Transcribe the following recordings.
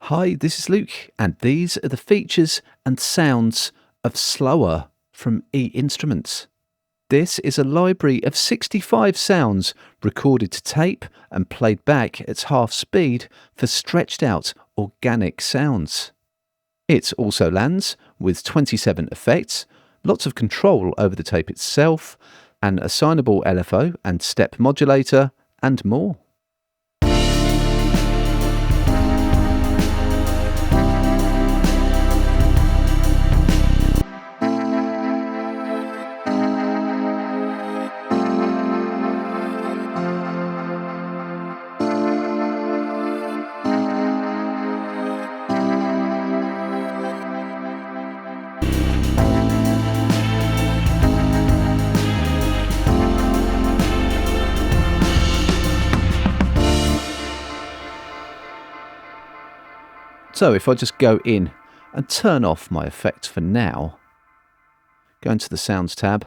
Hi, this is Luke, and these are the features and sounds of Slower from E-Instruments. This is a library of 65 sounds recorded to tape and played back at half speed for stretched out organic sounds. It also lands with 27 effects, lots of control over the tape itself, an assignable LFO and step modulator, and more. So if I just go in and turn off my effects for now, go into the Sounds tab,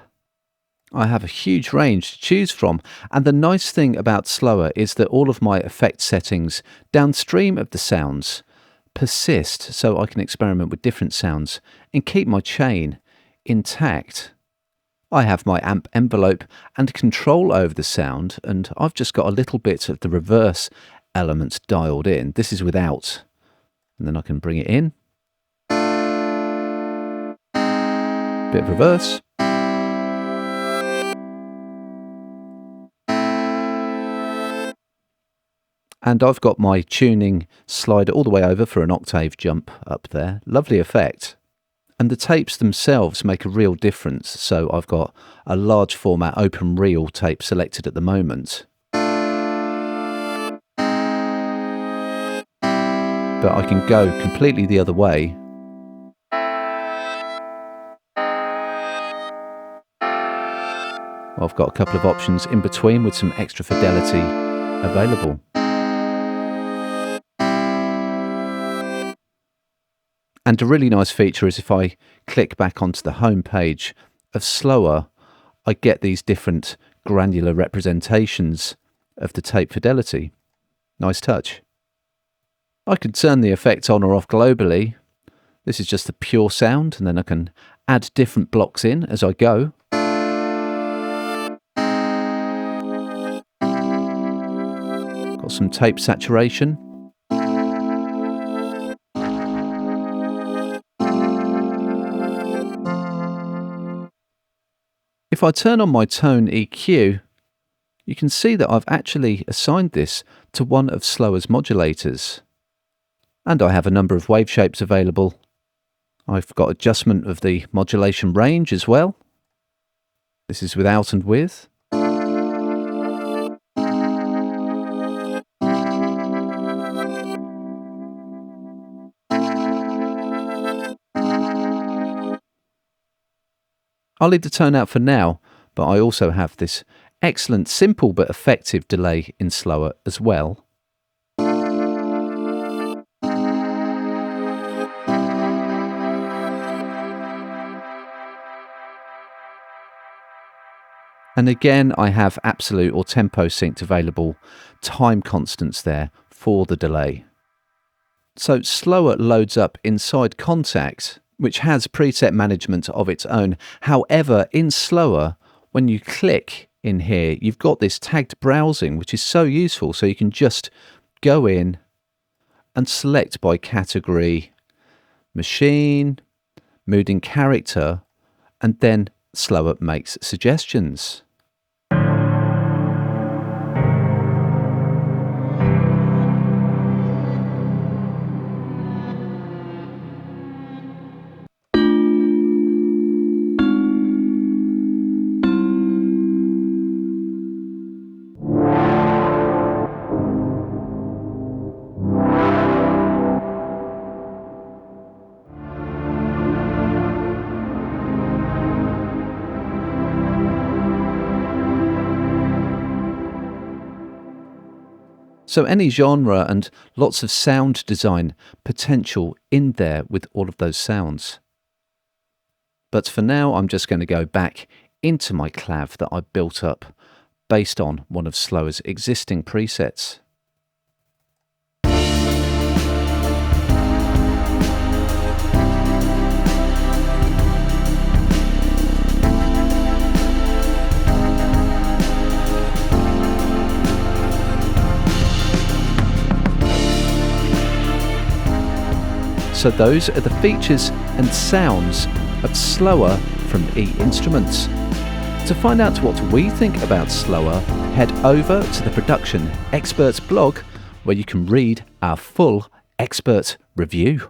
I have a huge range to choose from, and the nice thing about Slower is that all of my effect settings downstream of the sounds persist, so I can experiment with different sounds and keep my chain intact. I have my amp envelope and control over the sound, and I've just got a little bit of the reverse element dialed in. This is without. And then I can bring it in. Bit of reverse. And I've got my tuning slider all the way over for an octave jump up there. Lovely effect. And the tapes themselves make a real difference. So I've got a large format open reel tape selected at the moment. But I can go completely the other way. I've got a couple of options in between with some extra fidelity available. And a really nice feature is if I click back onto the home page of Slower, I get these different granular representations of the tape fidelity. Nice touch. I could turn the effect on or off globally. This is just the pure sound, and then I can add different blocks in as I go. Got some tape saturation. If I turn on my tone EQ, you can see that I've actually assigned this to one of Slower's modulators. And I have a number of wave shapes available. I've got adjustment of the modulation range as well. This is without and with. I'll leave the tone out for now, but I also have this excellent, simple but effective delay in Slower as well. And again, I have absolute or tempo synced available time constants there for the delay. So Slower loads up inside Contact, which has preset management of its own. However, in Slower, when you click in here, you've got this tagged browsing, which is so useful. So you can just go in and select by category, machine, mood and character, and then Slower makes suggestions. So any genre and lots of sound design potential in there with all of those sounds. But for now, I'm just going to go back into my clav that I built up based on one of Slower's existing presets. So those are the features and sounds of Slower from E Instruments. To find out what we think about Slower, head over to the Production Experts blog where you can read our full expert review.